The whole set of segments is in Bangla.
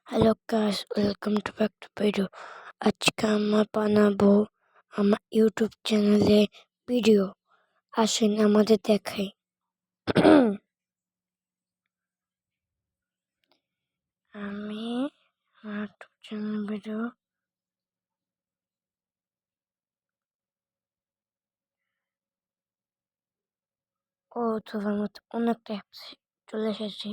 Hello guys, welcome to back to video. আজকে আমরা বানাবো আমার ইউটিউব চ্যানেলে ভিডিও। আসেন আমাদের দেখাই। আমি আমার ইউটিউব চ্যানেল ভিডিও তোমার মতো অনেকটা অ্যাপস চলে এসেছি।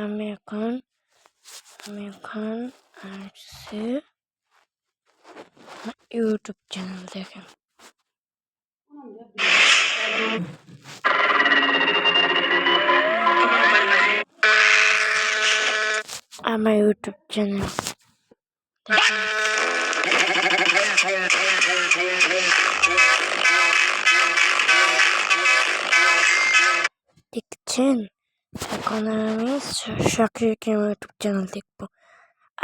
আমি এখন আসছি ইউটিউব চ্যানেল দেখেন। আমার ইউটিউব চ্যানেল দেখছেন। এখন আমি শাকির গেমার ইউটিউব চ্যানেল দেখবো।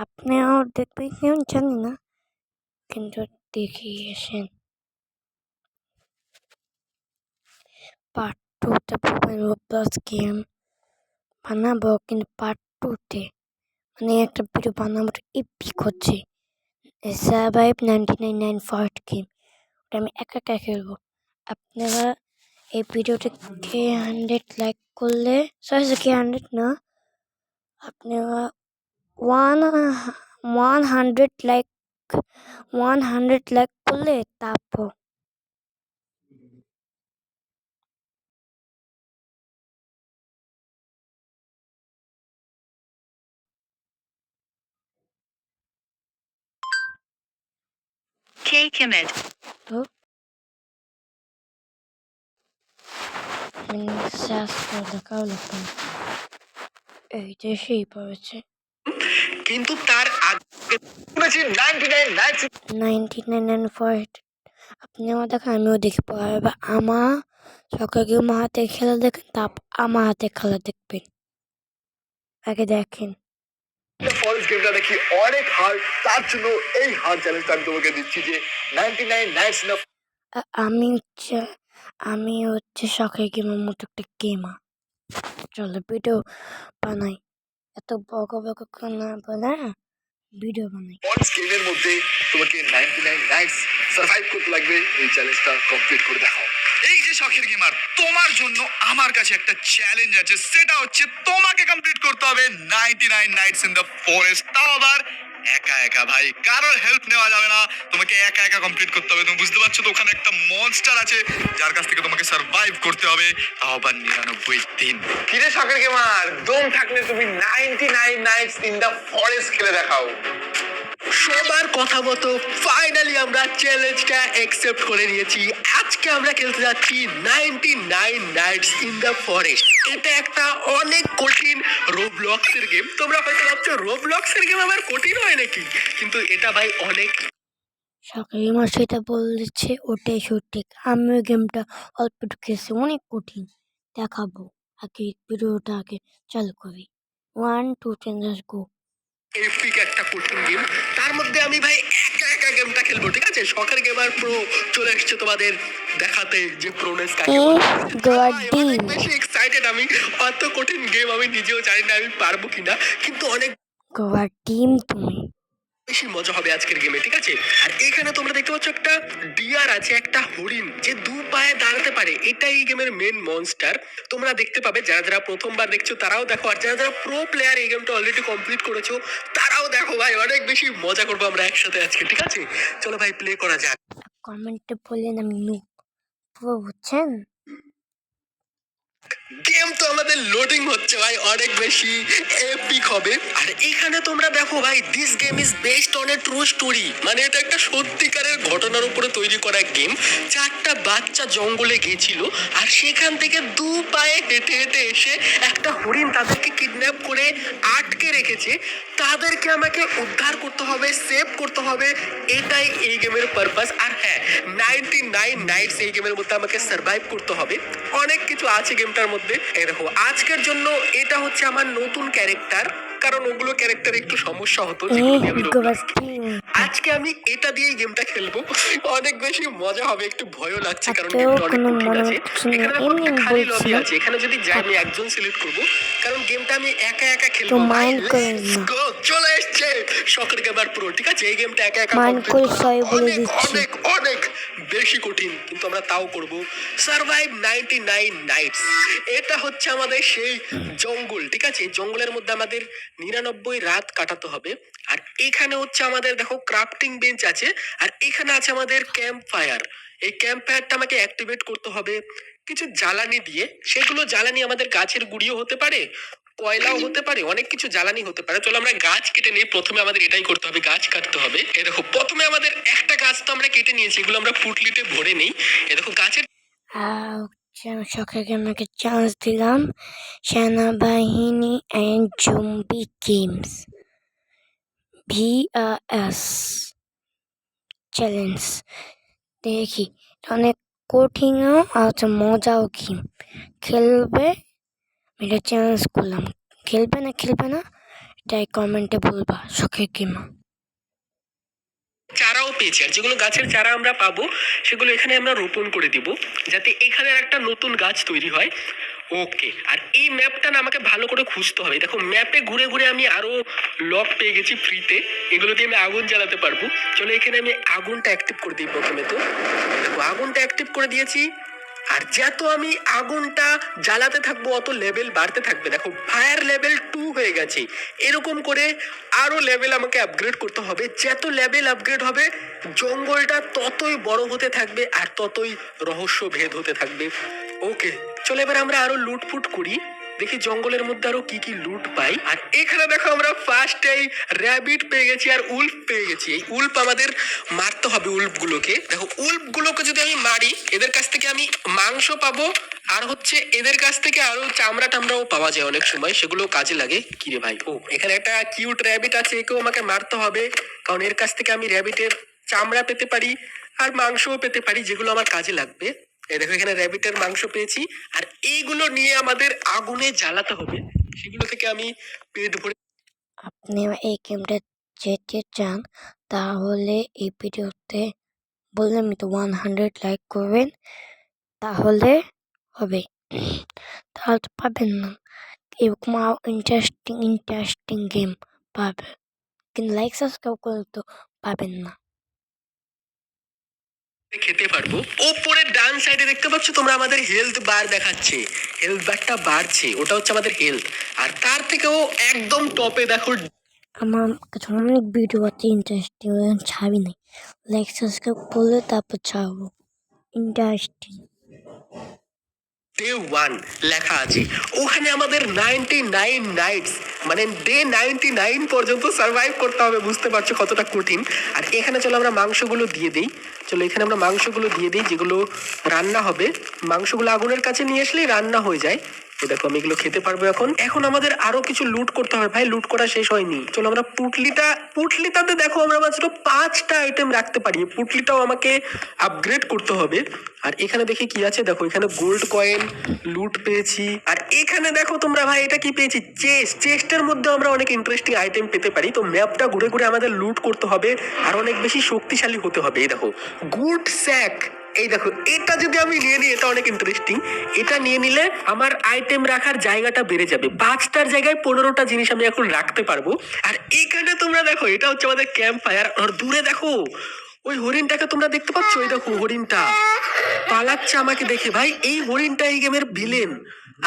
আপনিও দেখবেন কেমন জানি না, কিন্তু দেখি আসেন। পার্ট 2তে রোবলক্স গেম বানাবো, কিন্তু পার্ট 2তে মানে একটা ভিডিও বানাবো এপিক হচ্ছে সারভাইভ 99 ফার্স্ট গেম। ওটা আমি একা একা খেলবো। আপনারা এই ভিডিওটাকে 100 লাইক করলে, সরি 100 না, আপনারা 100 লাইক 100 লাইক করলে তারপর তো সার্চ করে দেখাও লাগবে। এই দেশেই পড়েছে, কিন্তু তার আগে 99 ফার্স্ট। আপনি আমার দেখেন, আমিও দেখি পড়া। এবার আমার সকাল গিয়ে আমার হাতে খেলা দেখেন, তারপর আমার হাতে খেলা দেখবেন। আগে দেখেন। ফরেস্ট গেমটা নাকি অনেক হার্ড, তার জন্য এই হার্ড চ্যালেঞ্জটা আমি তোমাকে দিচ্ছি যে 99 নাইটস ইন আমি হচ্ছে সকাল গেমের মতো একটা গেমার। চলো ভিডিও বানাই, এত বক বক না বলে ভিডিও বানাই। ফরেস্ট গেমের মধ্যে তোমাকে 99 নাইটস সার্ভাইভ করতে লাগবে। এই চ্যালেঞ্জটা কমপ্লিট করে দেখাও। এই যে শখের গেমার, তোমার জন্য আমার কাছে একটা চ্যালেঞ্জ আছে, সেটা হচ্ছে তোমাকে কমপ্লিট করতে হবে 99 নাইটস ইন দ্য ফরেস্ট। তাও আবার একা একা ভাই, কারোর হেল্প নেওয়া যাবে না, তোমাকে একা একা কমপ্লিট করতে হবে। তুমি বুঝতে পারছো তো, ওখানে একটা মনস্টার আছে যার কাছ থেকে তোমাকে সার্ভাইভ করতে হবে, তাও আবার 99 দিন। কিরে শখের গেমার, দম থাকলে তুমি 99 নাইটস ইন দ্য ফরেস্ট খেলে দেখাও। সবার কথা মতো ফাইনালি আমরা চ্যালেঞ্জটা অ্যাকসেপ্ট করে নিয়েছি। আজকে আমরা খেলতে যাচ্ছি 99 নাইটস ইন দ্য ফরেস্ট। এটা একটা অনেক কঠিন রোবলক্সের গেম। তোমরা হয়তো ভাবছো রোবলক্সের গেম আবার কঠিন হয় নাকি, কিন্তু এটা ভাই অনেক। সকালে আমার সেটা বলেছে, ওটাই সঠিক। আমি ওই গেমটা অল্প একটু খেয়েছি, অনেক কঠিন। দেখাবো। আগে ভিডিওটা চালু করি। 1 2 3 গো। এপিক একটা কঠিন গেম, তার মধ্যে আমি ভাই একা একা গেমটা খেলবো, ঠিক আছে? শখের গেমার প্রো চলে এসছে তোমাদের দেখাতে যে প্রোনেস কাকে বলে। অনেক বেশি এক্সাইটেড আমি। অত কঠিন গেম আমি নিজেও জানি না আমি পারবো কিনা, কিন্তু অনেক গোয়ার টিম তুমি। বেশি মজা হবে আজকের গেমে, ঠিক আছে? আর এখানে তোমরা দেখতে পাচ্ছ একটা ডিয়ার আছে, একটা হরিণ যে দু পায়ে দাঁড়াতে পারে। এটাই এই গেমের মেন মনস্টার। তোমরা দেখতে পাবে, যারা যারা প্রথমবার দেখছো তারাও দেখো, আর যারা যারা প্রো প্লেয়ার এই গেমটা অলরেডি কমপ্লিট করেছো তারাও দেখো। ভাই অনেক বেশি মজা করবো আমরা একসাথে আজকে, ঠিক আছে? চলো ভাই প্লে করা যাক। কমেন্টে বললেন আমি নুব, পুরো বুঝছেন। গেম তো আমাদের লোডিং হচ্ছে ভাই, অনেক বেশি এপিক হবে। আর এখানে তোমরা দেখো ভাই, this game is based on a true story. মানে এটা একটা সত্যিকারের ঘটনার উপরে তৈরি করা গেম। চারটা বাচ্চা জঙ্গলে গিয়েছিল, আর সেখান থেকে দু পায়ে হেঁটে হেঁটে এসে একটা হরিণ তাদেরকে কিডন্যাপ করে আটকে রেখেছে। তাদেরকে আমাকে উদ্ধার করতে হবে, সেভ করতে হবে, এটাই এই গেমের পারপাস। আর হ্যাঁ, 99 নাইটস এই গেমের মধ্যে আমাকে সার্ভাইভ করতে হবে। অনেক কিছু আছে গেমটার মধ্যে। এই দেখো, আজকের জন্য এটা হচ্ছে আমার নতুন ক্যারেক্টার। কারণ ওগুলো ক্যারেক্টার একটু সমস্যা হতো যেগুলো দিয়ে আমি রোবলক্স খেলি। আজকে আমি এটা দিয়েই গেমটা খেলবো, অনেক বেশি মজা হবে, একটু ভয়ও লাগছে কারণ গেমটা অনেক কঠিন আছে। এখানে দেখো একটা খালি লবি আছে, এখানে যদি যাই আমি একজন সিলেক্ট করব কারণ গেমটা আমি একা একা খেলবো। ভাই লেটস গো, চলে এসেছে শখের গেমার প্রো। ঠিক আছে, এই গেমটা একা একা কমপ্লিট করা অনেক অনেক অনেক বেশি কঠিন, কিন্তু আমরা তাও করব। সারভাইভ 99 নাইটস, এটা হচ্ছে আমাদের সেই জঙ্গল। ঠিক আছে, জঙ্গলের মধ্যে আমাদের 99 রাত কাটাতে হবে। আর এখানে হচ্ছে আমাদের দেখো ক্রাফটিং বেঞ্চ আছে, আর এখানে আছে আমাদের ক্যাম্প ফায়ার। এই ক্যাম্প ফায়ারটা আমাকে অ্যাক্টিভেট করতে হবে কিছু জ্বালানি দিয়ে। সেগুলো জ্বালানি আমাদের গাছের গুঁড়িও হতে পারে, কয়লাও হতে পারে, অনেক কিছু জ্বালানি হতে পারে। চলো আমরা গাছ কেটে নিই। প্রথমে আমাদের এটাই করতে হবে, গাছ কাটতে হবে। এই দেখো প্রথমে আমাদের একটা গাছ তো আমরা কেটে নিয়েছি, এগুলো আমরা পুটলিতে ভরে নেই। এই দেখো গাছের শখের গেমকে চান্স দিলাম, সেনাবাহিনী and zombie games VRS challenge. দেখি অনেক কঠিনও আর মজাও গেম। খেলবে, এটা চ্যালেঞ্জ করলাম। খেলবে না এটাই কমেন্টে বলবা। শখের গেম চারাও পেয়েছি, আর যেগুলো গাছের চারা আমরা পাবো সেগুলো এখানে আমরা রোপণ করে দিব, যাতে এখানে একটা নতুন গাছ তৈরি হয়। ওকে, আর এই ম্যাপটা না আমাকে ভালো করে খুঁজতে হবে। দেখো ম্যাপে ঘুরে ঘুরে আমি আরো লক পেয়ে গেছি ফ্রিতে, এগুলো দিয়ে আমি আগুন জ্বালাতে পারবো। চলো এখানে আমি আগুনটা অ্যাক্টিভ করে দিই প্রথমে। তো দেখো আগুনটা অ্যাক্টিভ করে দিয়েছি, আর যত আমি আগুনটা জ্বালাতে থাকবো অত লেভেল বাড়তে থাকবে। দেখো ফায়ার লেভেল 2 হয়ে গেছে, এরকম করে আরো লেভেল আমাকে আপগ্রেড করতে হবে। যত লেভেল আপগ্রেড হবে জঙ্গলটা ততই বড় হতে থাকবে আর ততই রহস্য ভেদ হতে থাকবে। ওকে, চলো এবার আমরা আরো লুটফুট করি, দেখি জঙ্গলের মধ্যে আরো কি কি লুট পাই। আর এখানে দেখো আমরা ফার্স্ট এই র্যাবিট পেয়ে গেছি আর উল্ফ পেয়ে গেছি। এই উল্ফ আমাদের মারতে হবে উল্ফ গুলোকে। দেখো উল্ফ গুলোকে যদি আমি মারি এদের কাছ থেকে আমি মাংস পাবো, আর হচ্ছে এদের কাছ থেকে আরো চামড়া টামড়াও পাওয়া যায় অনেক সময়, সেগুলো কাজে লাগে। কি রে ভাই, ও এখানে একটা কিউট র্যাবিট আছে, একেও আমাকে মারতে হবে কারণ এর কাছ থেকে আমি র্যাবিটের চামড়া পেতে পারি আর মাংসও পেতে পারি, যেগুলো আমার কাজে লাগবে। এই দেখো এখানে র্যাবিটের মাংস পেয়েছি, আর এইগুলো নিয়ে আমাদের আগুনে জ্বালাতে হবে, সেগুলো থেকে আমি পেট ভরে। আপনি এই গেমটা যেতে চান তাহলে এই ভিডিওতে বললাম তো 100 লাইক করবেন, তাহলে হবে। তাহলে তো পাবেন না এরকম ইন্টারেস্টিং গেম পাবে, কিন্তু লাইক সাবস্ক্রাইব করলে তো পাবেন না। খেতে পারবো। ওপরের ডান সাইডে দেখতে পাচ্ছ তোমরা আমাদের হেলথ বার দেখাচ্ছে, হেলথ বারটা বাড়ছে, ওটা হচ্ছে আমাদের হেলথ। আর তার থেকেও একদম টপে দেখো আমার কাছে অনেক ভিডিও আছে ইন্টারেস্টিং, ছাড়ি নাই। লাইক সাবস্ক্রাইব করলে তারপর ছাড়বো ইন্টারেস্টিং। ডে 1 লেখা আছে, ওখানে আমাদের 99 নাইটস মানে ডে 99 পর্যন্ত সার্ভাইভ করতে হবে। বুঝতে পারছো কতটা কঠিন। আর এখানে চলো আমরা মাংসগুলো দিয়ে দিই। চলো এখানে আমরা মাংসগুলো দিয়ে দিই, যেগুলো রান্না হবে। মাংসগুলো আগুনের কাছে নিয়ে আসলেই রান্না হয়ে যায়। তো দেখো আমি এগুলো খেতে পারবো এখন। এখন আমাদের আরো কিছু লুট করতে হবে ভাই, লুট করা শেষ হয়নি। চলো আমরা পুটলিটাতে দেখো আমরা মাত্র 5টা আইটেম রাখতে পারি, পুটলিটাও আমাকে আপগ্রেড করতে হবে। আর এখানে দেখি কি আছে, দেখো এখানে গোল্ড কয়েন লুট পেয়েছি। আর এখানে দেখো তোমরা ভাই এটা কি পেয়েছি, চেস্টের মধ্যে আমরা অনেক ইন্টারেস্টিং আইটেম পেতে পারি। তো ম্যাপটা ঘুরে ঘুরে আমাদের লুট করতে হবে আর অনেক বেশি শক্তিশালী হতে হবে। এই দেখো গুড স্যাক, এই দেখো এটা যদি আমি নিয়ে নিই এটা অনেক ইন্টারেস্টিং। এটা নিয়ে নিলে আমার আইটেম রাখার জায়গাটা বেড়ে যাবে, 5টার জায়গায় 15টা জিনিস আমি এখন রাখতে পারবো। আর এখানে তোমরা দেখো এটা হচ্ছে আমাদের ক্যাম্প ফায়ার। আর দূরে দেখো ওই হরিণটাকে তোমরা দেখতে পাচ্ছ, ওই দেখো হরিণটা পালাচ্ছে আমাকে দেখে। ভাই এই হরিণটা এই গেমের ভিলেন।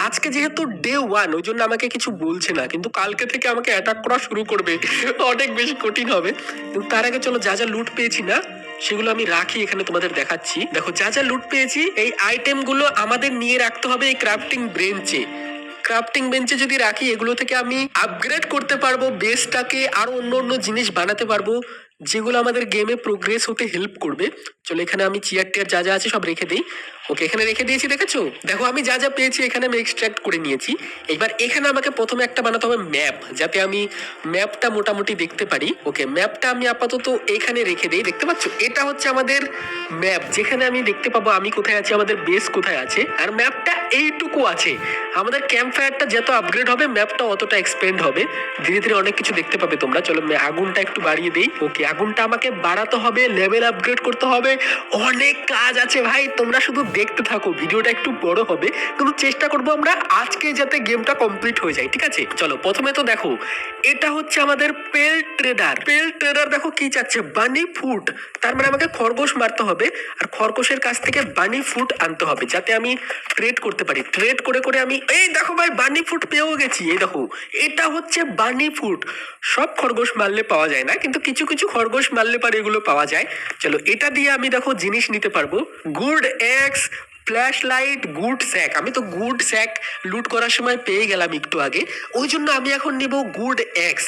আজকে যেহেতু ডে 1 ওই জন্য আমাকে কিছু বলছে না, কিন্তু কালকে থেকে আমাকে অ্যাটাক করা শুরু করবে, অনেক বেশি কঠিন হবে। কিন্তু তার আগে চলো যা যা লুট পেয়েছি না সেগুলো আমি রাখি, এখানে তোমাদের দেখাচ্ছি। দেখো যা যা লুট পেয়েছি এই আইটেম গুলো আমাদের নিয়ে রাখতে হবে এই ক্রাফটিং বেঞ্চে যদি রাখি এগুলো থেকে আমি আপগ্রেড করতে পারবো বেসটাকে, আরো অন্য অন্য জিনিস বানাতে পারবো যেগুলো আমাদের গেমে প্রোগ্রেস হতে হেল্প করবে। চলো এখানে আমি চেয়ার টিয়ার যা যা আছে সব রেখে দিই। ওকে এখানে রেখে দিয়েছি, দেখেছো দেখো আমি যা যা পেয়েছি এখানে আমি এক্সট্রাক্ট করে নিয়েছি। এবার এখানে আমাকে প্রথমে একটা বানাতে হবে ম্যাপ, যাতে আমি ম্যাপটা মোটামুটি দেখতে পারি। ওকে ম্যাপটা আমি আপাতত এখানে রেখে দিই। দেখতে পাচ্ছ এটা হচ্ছে আমাদের ম্যাপ, যেখানে আমি দেখতে পাবো আমি কোথায় আছি, আমাদের বেস কোথায় আছে। আর ম্যাপটা এইটুকু আছে, আমাদের ক্যাম্প ফায়ারটা যত আপগ্রেড হবে ম্যাপটা অতটা এক্সপেন্ড হবে, ধীরে ধীরে অনেক কিছু দেখতে পাবে তোমরা। চলো আগুনটা একটু বাড়িয়ে দেই। ওকে, আগুনটা আমাকে বাড়াতে হবে, লেভেল আপগ্রেড করতে হবে, অনেক কাজ আছে ভাই। তোমরা শুধু দেখতে থাকো, ভিডিওটা একটু বড় হবে কিন্তু চেষ্টা করবো আমরা আজকে যাতে গেমটা কমপ্লিট হয়ে যায়, ঠিক আছে? চলো প্রথমে তো দেখো, এটা হচ্ছে আমাদের পেল ট্রেডার। পেল ট্রেডার দেখো কি চাচ্ছে, বানি ফুড। তার মানে আমাকে খরগোশ মারতে হবে আর খরগোশের কাছ থেকে বানি ফুড আনতে হবে যাতে আমি ট্রেড করতে পারি। ট্রেড করে করে আমি, এই দেখো ভাই বানি ফুড পেয়েও গেছি। এই দেখো, এটা হচ্ছে বানি ফুড। সব খরগোশ মারলে পাওয়া যায় না, কিন্তু কিছু কিছু খরগোশ মারলে পারে এগুলো পাওয়া যায়। চলো এটা দিয়ে আমি দেখো জিনিস নিতে পারবো। গুড এক্স, ফ্ল্যাশ লাইট, গুড স্যাক। আমি তো গুড স্যাক লুট করার সময় পেয়ে গেলাম একটু আগে, ওই জন্য আমি এখন নিব গুড এক্স।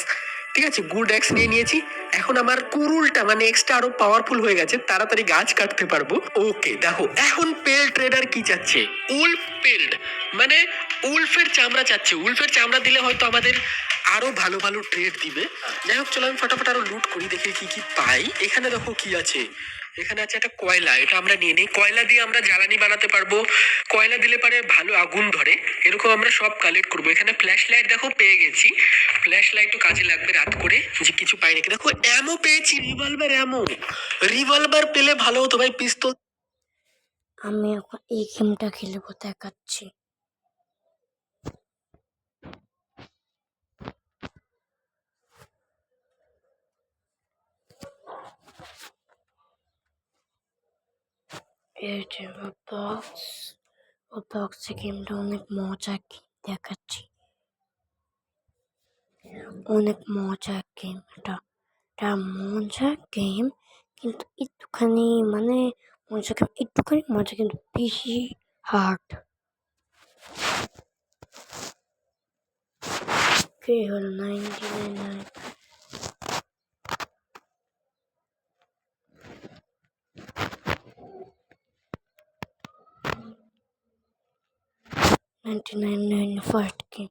ঠিক আছে, গুড এক্স নিয়ে নিয়েছি। এখন আমার কুরুলটা মানে এক্সটা আরো পাওয়ারফুল হয়ে গেছে, তাড়াতাড়ি গাছ কাটতে পারবো। ওকে দেখো, এখন পেল ট্রেডার কি চাচ্ছে, উলফ পেল্ড, মানে উলফের চামড়া চাচ্ছে। উলফের চামড়া দিলে হয়তো আমাদের আরো ভালো ভালো ট্রেড দিবে। যাই হোক, চলো আমি ফটাফট আরো লুট করি, দেখি কি কি পাই। এখানে দেখো কি আছে, এখানে আছে একটা কয়লা, এটা আমরা নিয়ে নিই। কয়লা দিয়ে আমরা জ্বালানি বানাতে পারবো, কয়লা দিলে পারে ভালো আগুন ধরে, এরকম আমরা সব কালেক্ট করবো। এখানে ফ্ল্যাশ লাইট দেখো পেয়ে গেছি, ফ্ল্যাশ লাইটও কাজে লাগবে রাত করে, যে কিছু পাই নাকি। দেখো অ্যামো পেয়েছি, রিভলভার অ্যামো। রিভলভার পেলে ভালো হতো ভাই, পিস্তল। আমি এখন এই গেমটা খেলবো, দেখাচ্ছি। এই যে বক্স, ও বক্সে গেমটা অনেক মজা, দেখাচ্ছি। অনেক মজা গেম এটা, এটা মজা গেম, কিন্তু একটুখানি মানে মজা গেম, একটুখানি মজা কিন্তু বেশি হার্ড। কে হলো 99 first game.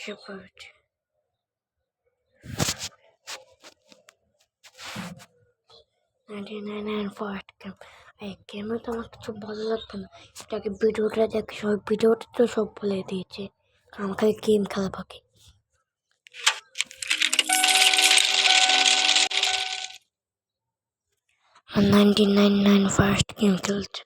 Shepherd. 99 first game. এই গেমে তো আমার কিছু ভালো লাগতো না, এটাকে ভিডিওটা দেখে সব, ভিডিওটা তো সব বলে দিয়েছে, আমাকে গেম খেলা বাকি। আর 99 ফার্স্ট গেম খেলতে যাচ্ছি।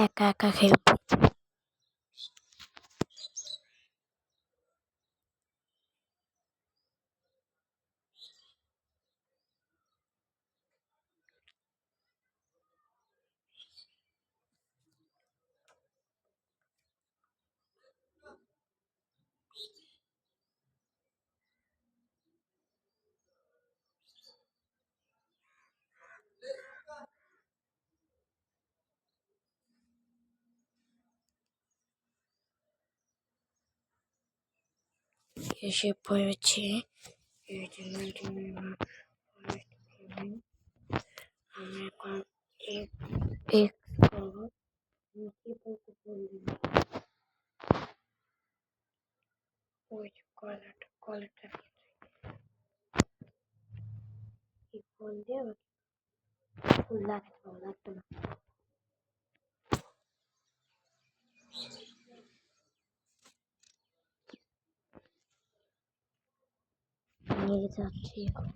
একা একা খেলবো। এসে পড়েছে এই যে 99 ফার্স্ট গেম। আমি এখন এক এক করবো, কি বলতে বললি, ওই যে কলাটা, কলাটা কি ফোন দিয়ে ফুল লাগাতে লাগতো না। নিয়ে যাচ্ছি এখন।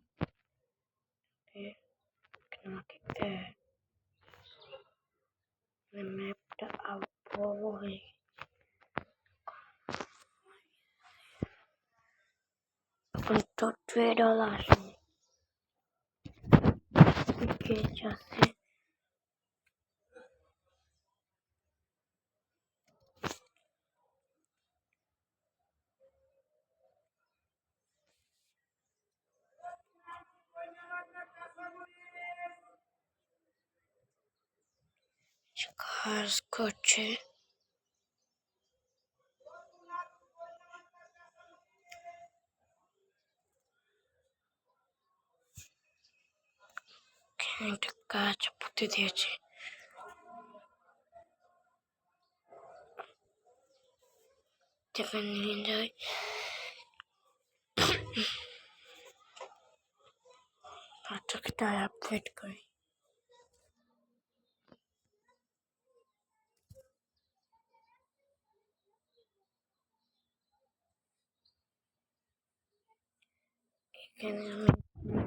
আমাকে ম্যাপটা বড় হয়ে এখন তো ট্রেড হল আসেনি, যাচ্ছে। কাজ করছে। একটা গাছ পুঁতে দিয়েছে। টিফিন নিয়ে যাই। বাচ্চাকে আপডেট করি। এখানে আমি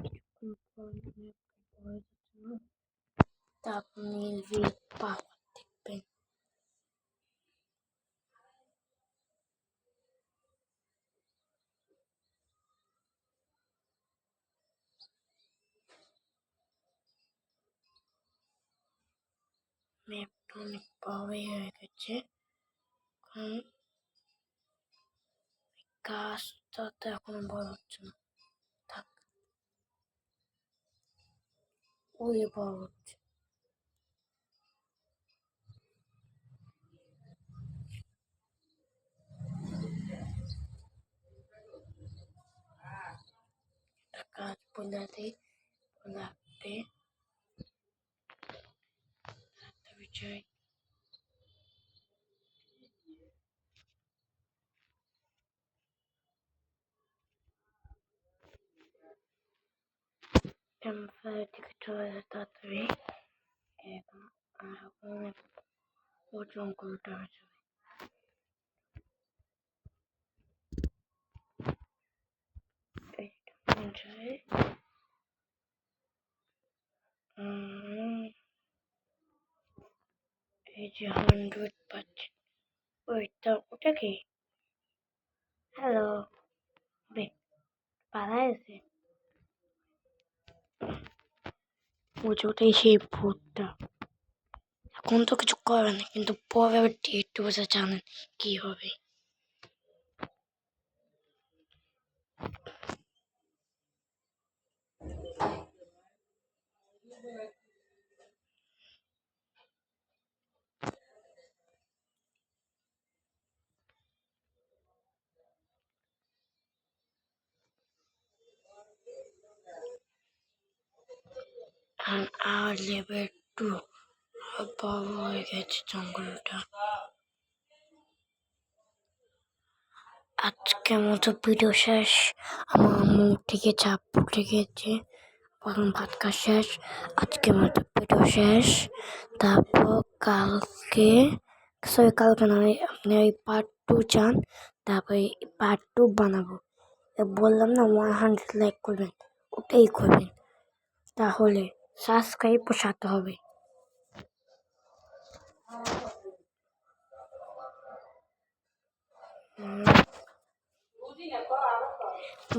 কিছুক্ষণ পর তারপর নীল পাওয়ার দেখবেন। ম্যাপটা অনেক বড়ই হয়ে গেছে, কারণ গাছটা তো এখনো বড় হচ্ছে না, থাক ওই বড় হচ্ছে। গাছ বোলাতে বোলাতে বিষয় ক্যাম্পফায়ার দিকে চলে যায় তাড়াতাড়ি। এখন ও জঙ্গলটা হয়ে যাবে। এইটা যায় এই যে 100 পাচ্ছি। ওটা কি? হ্যালো, পাড়ায় আছে ওটাই সেই ভূতটা। এখন তো কিছু করে না, কিন্তু পরে আবার ডেট বসে জানেন কি হবে। আর লেভেল 2 বড় হয়ে গেছে জঙ্গলটা। আজকের মতো ভিডিও শেষ। আমার মুখ থেকে চাপ উঠে গেছে, এখন ভাত খাওয়া শেষ। আজকের মতো ভিডিও শেষ। তারপর কালকে নয়, আপনি ওই পার্ট 2 চান, তারপরে পার্ট 2 বানাবো। বললাম না 100 লাইক করবেন, ওটাই করবেন, তাহলে সাবস্ক্রাইব বসাতে হবে।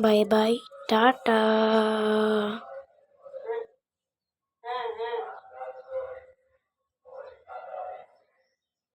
Bye bye, tata.